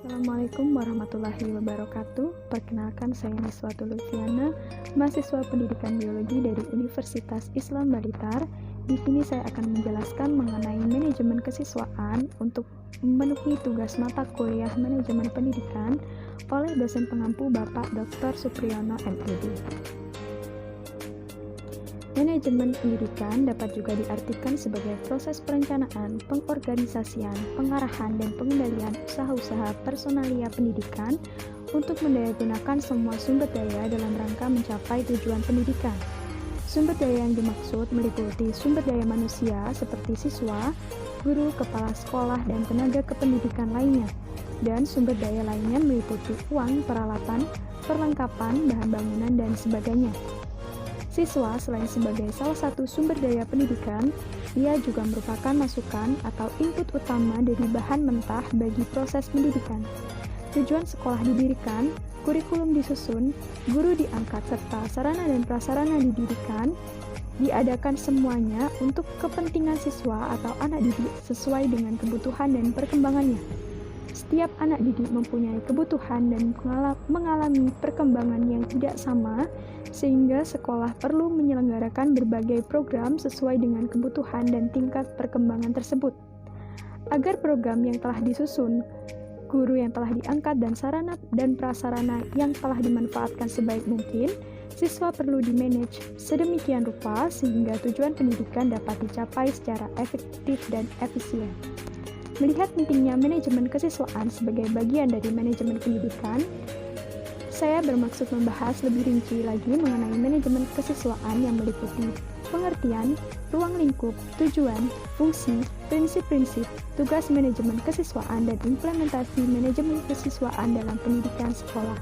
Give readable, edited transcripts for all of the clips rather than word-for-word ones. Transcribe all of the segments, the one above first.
Assalamualaikum warahmatullahi wabarakatuh. Perkenalkan, saya Niswatul Lutfiana, mahasiswa pendidikan biologi dari Universitas Islam Blitar. Di sini saya akan menjelaskan mengenai manajemen kesiswaan untuk memenuhi tugas mata kuliah manajemen pendidikan oleh dosen pengampu Bapak Dr. Supriyono MPD. Manajemen pendidikan dapat juga diartikan sebagai proses perencanaan, pengorganisasian, pengarahan, dan pengendalian usaha-usaha personalia pendidikan untuk mendayagunakan semua sumber daya dalam rangka mencapai tujuan pendidikan. Sumber daya yang dimaksud meliputi sumber daya manusia seperti siswa, guru, kepala sekolah, dan tenaga kependidikan lainnya. Dan sumber daya lainnya meliputi uang, peralatan, perlengkapan, bahan bangunan, dan sebagainya. Siswa selain sebagai salah satu sumber daya pendidikan, ia juga merupakan masukan atau input utama dari bahan mentah bagi proses pendidikan. Tujuan sekolah didirikan, kurikulum disusun, guru diangkat, serta sarana dan prasarana didirikan, diadakan semuanya untuk kepentingan siswa atau anak didik sesuai dengan kebutuhan dan perkembangannya. Setiap anak didik mempunyai kebutuhan dan mengalami perkembangan yang tidak sama, sehingga sekolah perlu menyelenggarakan berbagai program sesuai dengan kebutuhan dan tingkat perkembangan tersebut. Agar program yang telah disusun, guru yang telah diangkat, dan sarana dan prasarana yang telah dimanfaatkan sebaik mungkin, siswa perlu dimanage sedemikian rupa sehingga tujuan pendidikan dapat dicapai secara efektif dan efisien. Melihat pentingnya manajemen kesiswaan sebagai bagian dari manajemen pendidikan, saya bermaksud membahas lebih rinci lagi mengenai manajemen kesiswaan yang meliputi pengertian, ruang lingkup, tujuan, fungsi, prinsip-prinsip, tugas manajemen kesiswaan, dan implementasi manajemen kesiswaan dalam pendidikan sekolah.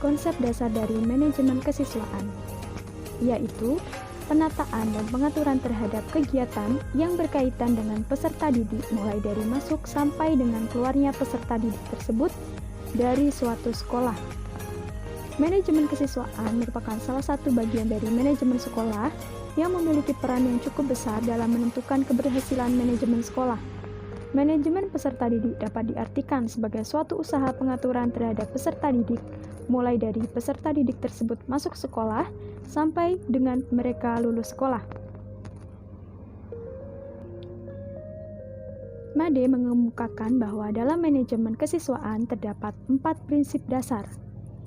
Konsep dasar dari manajemen kesiswaan yaitu penataan dan pengaturan terhadap kegiatan yang berkaitan dengan peserta didik mulai dari masuk sampai dengan keluarnya peserta didik tersebut dari suatu sekolah. Manajemen kesiswaan merupakan salah satu bagian dari manajemen sekolah yang memiliki peran yang cukup besar dalam menentukan keberhasilan manajemen sekolah. Manajemen peserta didik dapat diartikan sebagai suatu usaha pengaturan terhadap peserta didik, mulai dari peserta didik tersebut masuk sekolah sampai dengan mereka lulus sekolah. Made mengemukakan bahwa dalam manajemen kesiswaan terdapat 4 prinsip dasar,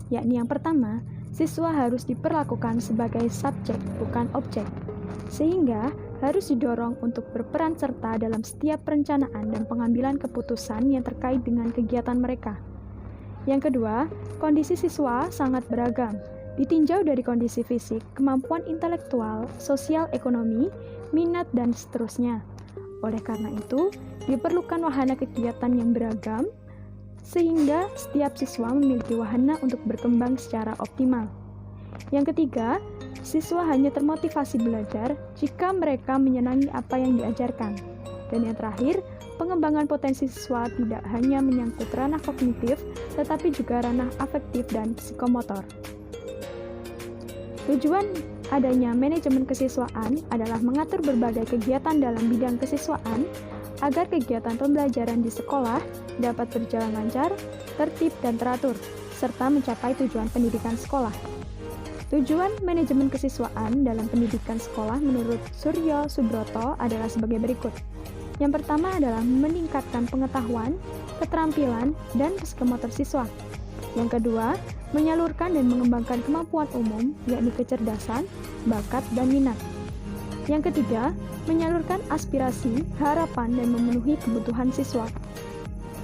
yakni yang pertama, siswa harus diperlakukan sebagai subjek, bukan objek, sehingga harus didorong untuk berperan serta dalam setiap perencanaan dan pengambilan keputusan yang terkait dengan kegiatan mereka. Yang kedua, kondisi siswa sangat beragam, ditinjau dari kondisi fisik, kemampuan intelektual, sosial ekonomi, minat, dan seterusnya. Oleh karena itu, diperlukan wahana kegiatan yang beragam, sehingga setiap siswa memiliki wahana untuk berkembang secara optimal. Yang ketiga, siswa hanya termotivasi belajar jika mereka menyenangi apa yang diajarkan. Dan yang terakhir, pengembangan potensi siswa tidak hanya menyangkut ranah kognitif, tetapi juga ranah afektif dan psikomotor. Tujuan adanya manajemen kesiswaan adalah mengatur berbagai kegiatan dalam bidang kesiswaan agar kegiatan pembelajaran di sekolah dapat berjalan lancar, tertib, dan teratur, serta mencapai tujuan pendidikan sekolah. Tujuan manajemen kesiswaan dalam pendidikan sekolah menurut Suryo Subroto adalah sebagai berikut. Yang pertama adalah meningkatkan pengetahuan, keterampilan, dan psikomotor siswa. Yang kedua, menyalurkan dan mengembangkan kemampuan umum, yakni kecerdasan, bakat, dan minat. Yang ketiga, menyalurkan aspirasi, harapan, dan memenuhi kebutuhan siswa.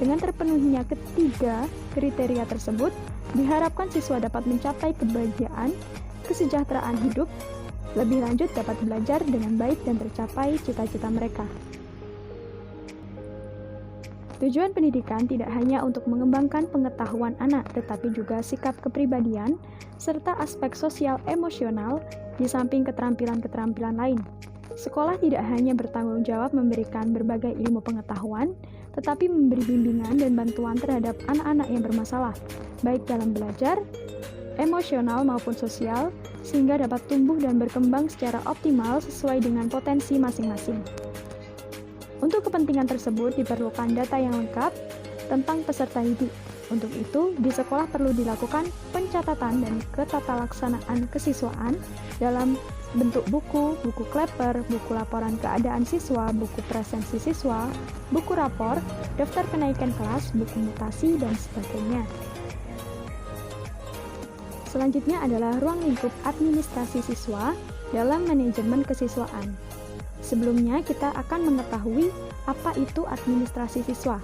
Dengan terpenuhinya ketiga kriteria tersebut, diharapkan siswa dapat mencapai kebahagiaan, kesejahteraan hidup, lebih lanjut dapat belajar dengan baik dan tercapai cita-cita mereka. Tujuan pendidikan tidak hanya untuk mengembangkan pengetahuan anak, tetapi juga sikap kepribadian, serta aspek sosial emosional, di samping keterampilan-keterampilan lain. Sekolah tidak hanya bertanggung jawab memberikan berbagai ilmu pengetahuan, tetapi memberi bimbingan dan bantuan terhadap anak-anak yang bermasalah, baik dalam belajar, emosional maupun sosial, sehingga dapat tumbuh dan berkembang secara optimal sesuai dengan potensi masing-masing. Untuk kepentingan tersebut diperlukan data yang lengkap tentang peserta didik. Untuk itu, di sekolah perlu dilakukan pencatatan dan ketatalaksanaan kesiswaan dalam bentuk buku, buku kleper, buku laporan keadaan siswa, buku presensi siswa, buku rapor, daftar kenaikan kelas, buku mutasi, dan sebagainya. Selanjutnya adalah ruang lingkup administrasi siswa dalam manajemen kesiswaan. Sebelumnya, kita akan mengetahui apa itu administrasi siswa.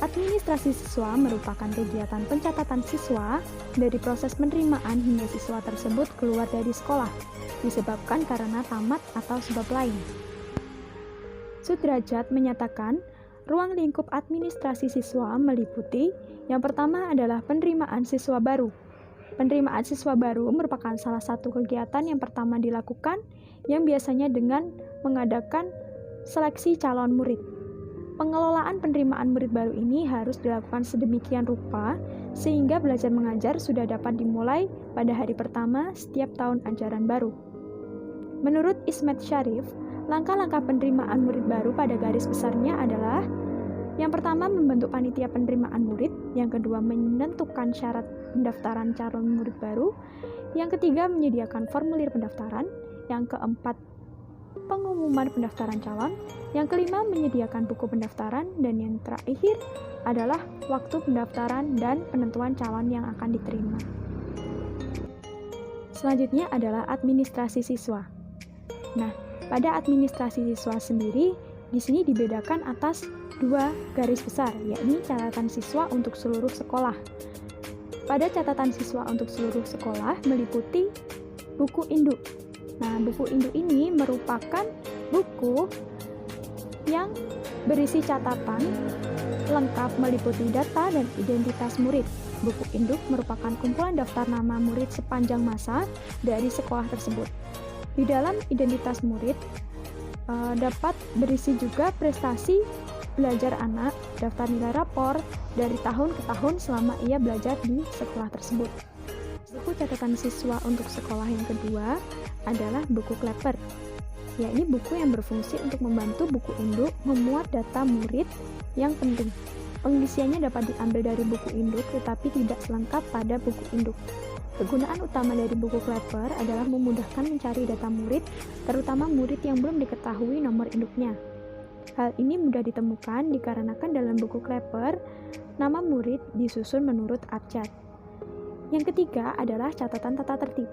Administrasi siswa merupakan kegiatan pencatatan siswa dari proses penerimaan hingga siswa tersebut keluar dari sekolah, disebabkan karena tamat atau sebab lain. Sudrajat menyatakan, ruang lingkup administrasi siswa meliputi yang pertama adalah penerimaan siswa baru. Penerimaan siswa baru merupakan salah satu kegiatan yang pertama dilakukan yang biasanya dengan mengadakan seleksi calon murid. Pengelolaan penerimaan murid baru ini harus dilakukan sedemikian rupa sehingga belajar mengajar sudah dapat dimulai pada hari pertama setiap tahun ajaran baru. Menurut Ismet Syarif, langkah-langkah penerimaan murid baru pada garis besarnya adalah yang pertama membentuk panitia penerimaan murid, yang kedua menentukan syarat pendaftaran calon murid baru, yang ketiga menyediakan formulir pendaftaran, yang keempat pengumuman pendaftaran calon, yang kelima menyediakan buku pendaftaran, dan yang terakhir adalah waktu pendaftaran dan penentuan calon yang akan diterima. Selanjutnya adalah administrasi siswa. Nah, pada administrasi siswa sendiri, di sini dibedakan atas dua garis besar, yakni catatan siswa untuk seluruh sekolah. Pada catatan siswa untuk seluruh sekolah meliputi buku induk. Nah, buku induk ini merupakan buku yang berisi catatan lengkap meliputi data dan identitas murid. Buku induk merupakan kumpulan daftar nama murid sepanjang masa dari sekolah tersebut. Di dalam identitas murid dapat berisi juga prestasi belajar anak, daftar nilai rapor dari tahun ke tahun selama ia belajar di sekolah tersebut. Buku catatan siswa untuk sekolah yang kedua adalah buku kleper, yakni buku yang berfungsi untuk membantu buku induk memuat data murid yang penting. Pengisiannya dapat diambil dari buku induk tetapi tidak selengkap pada buku induk. Kegunaan utama dari buku kleper adalah memudahkan mencari data murid, terutama murid yang belum diketahui nomor induknya. Hal ini mudah ditemukan dikarenakan dalam buku kleper, nama murid disusun menurut abjad. Yang ketiga adalah catatan tata tertib.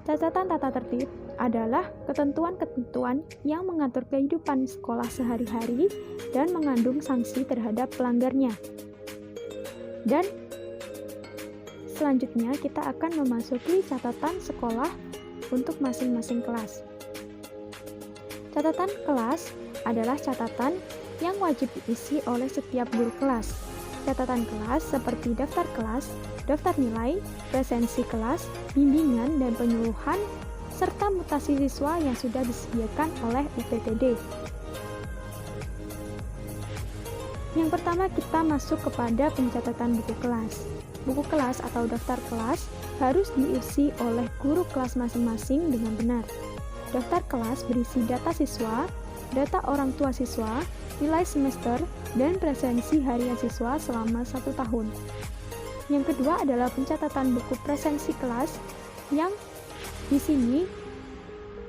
Catatan tata tertib adalah ketentuan-ketentuan yang mengatur kehidupan sekolah sehari-hari dan mengandung sanksi terhadap pelanggarnya. Dan selanjutnya kita akan memasuki catatan sekolah untuk masing-masing kelas. Catatan kelas adalah catatan yang wajib diisi oleh setiap guru kelas. Catatan kelas seperti daftar kelas, daftar nilai, presensi kelas, bimbingan dan penyuluhan, serta mutasi siswa yang sudah disediakan oleh UPTD. Yang pertama kita masuk kepada pencatatan buku kelas. Buku kelas atau daftar kelas harus diisi oleh guru kelas masing-masing dengan benar. Daftar kelas berisi data siswa, data orang tua siswa, nilai semester, dan presensi harian siswa selama 1 tahun. Yang kedua adalah pencatatan buku presensi kelas yang di sini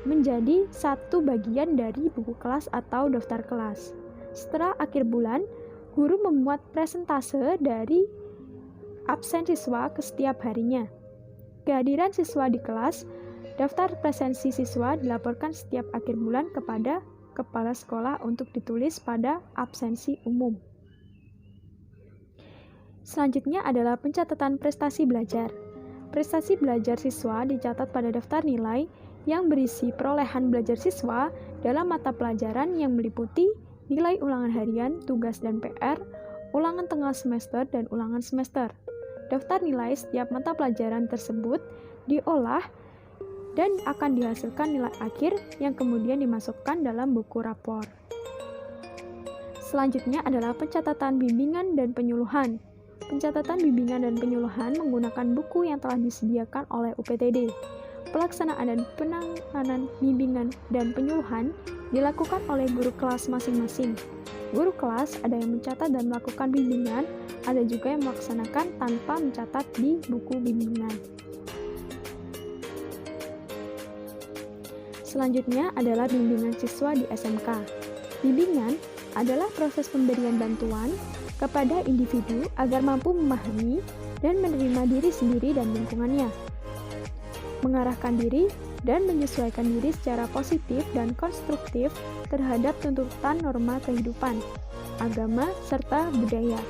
menjadi satu bagian dari buku kelas atau daftar kelas. Setelah akhir bulan, guru memuat presentase dari absen siswa ke setiap harinya. Kehadiran siswa di kelas, daftar presensi siswa dilaporkan setiap akhir bulan kepada kepala sekolah untuk ditulis pada absensi umum. Selanjutnya adalah pencatatan prestasi belajar. Prestasi belajar siswa dicatat pada daftar nilai yang berisi perolehan belajar siswa dalam mata pelajaran yang meliputi nilai ulangan harian, tugas dan PR, ulangan tengah semester, dan ulangan semester. Daftar nilai setiap mata pelajaran tersebut diolah dan akan dihasilkan nilai akhir yang kemudian dimasukkan dalam buku rapor. Selanjutnya adalah pencatatan bimbingan dan penyuluhan. Pencatatan bimbingan dan penyuluhan menggunakan buku yang telah disediakan oleh UPTD. Pelaksanaan dan penanganan bimbingan dan penyuluhan dilakukan oleh guru kelas masing-masing. Guru kelas ada yang mencatat dan melakukan bimbingan, ada juga yang melaksanakan tanpa mencatat di buku bimbingan. Selanjutnya adalah bimbingan siswa di SMK. Bimbingan adalah proses pemberian bantuan kepada individu agar mampu memahami dan menerima diri sendiri dan lingkungannya, mengarahkan diri dan menyesuaikan diri secara positif dan konstruktif terhadap tuntutan norma kehidupan, agama, serta budaya,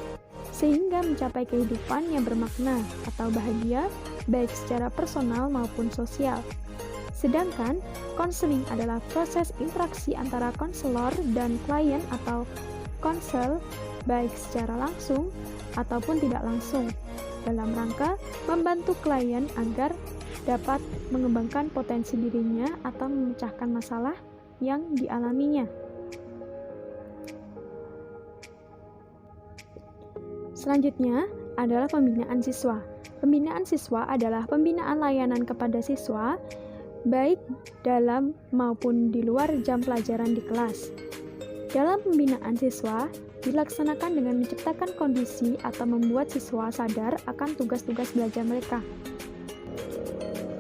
sehingga mencapai kehidupan yang bermakna atau bahagia baik secara personal maupun sosial. Sedangkan konseling adalah proses interaksi antara konselor dan klien atau konsel baik secara langsung ataupun tidak langsung dalam rangka membantu klien agar dapat mengembangkan potensi dirinya atau memecahkan masalah yang dialaminya. Selanjutnya adalah pembinaan siswa. Pembinaan siswa adalah pembinaan layanan kepada siswa baik dalam maupun di luar jam pelajaran di kelas. Dalam pembinaan siswa, dilaksanakan dengan menciptakan kondisi atau membuat siswa sadar akan tugas-tugas belajar mereka.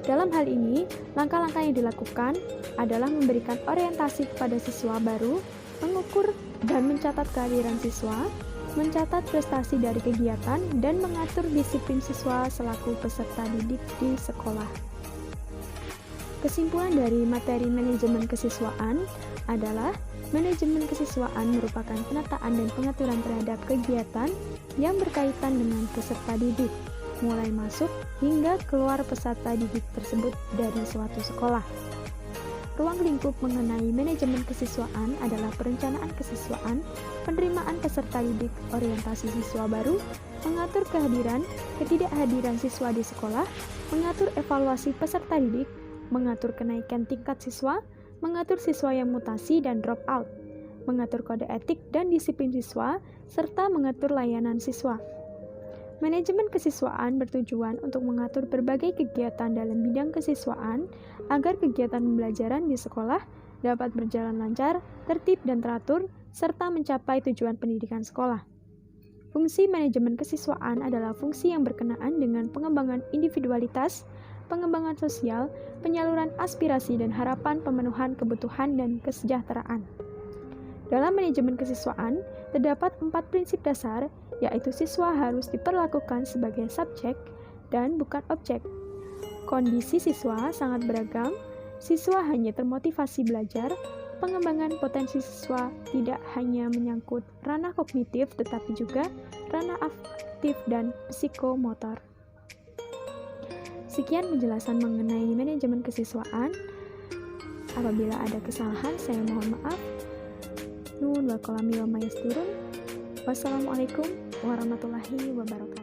Dalam hal ini, langkah-langkah yang dilakukan adalah memberikan orientasi kepada siswa baru, mengukur dan mencatat kehadiran siswa, mencatat prestasi dari kegiatan, dan mengatur disiplin siswa selaku peserta didik di sekolah. Kesimpulan dari materi manajemen kesiswaan adalah manajemen kesiswaan merupakan penataan dan pengaturan terhadap kegiatan yang berkaitan dengan peserta didik, mulai masuk hingga keluar peserta didik tersebut dari suatu sekolah. Ruang lingkup mengenai manajemen kesiswaan adalah perencanaan kesiswaan, penerimaan peserta didik, orientasi siswa baru, mengatur kehadiran, ketidakhadiran siswa di sekolah, mengatur evaluasi peserta didik, mengatur kenaikan tingkat siswa, mengatur siswa yang mutasi dan drop out, mengatur kode etik dan disiplin siswa, serta mengatur layanan siswa. Manajemen kesiswaan bertujuan untuk mengatur berbagai kegiatan dalam bidang kesiswaan agar kegiatan pembelajaran di sekolah dapat berjalan lancar, tertib dan teratur, serta mencapai tujuan pendidikan sekolah. Fungsi manajemen kesiswaan adalah fungsi yang berkenaan dengan pengembangan individualitas, pengembangan sosial, penyaluran aspirasi dan harapan pemenuhan kebutuhan dan kesejahteraan. Dalam manajemen kesiswaan, terdapat 4 prinsip dasar, yaitu siswa harus diperlakukan sebagai subjek dan bukan objek. Kondisi siswa sangat beragam, siswa hanya termotivasi belajar, pengembangan potensi siswa tidak hanya menyangkut ranah kognitif tetapi juga ranah afektif dan psikomotor. Sekian penjelasan mengenai manajemen kesiswaan. Apabila ada kesalahan, saya mohon maaf. Nun wal qalami wa ma yasturun. Wassalamualaikum warahmatullahi wabarakatuh.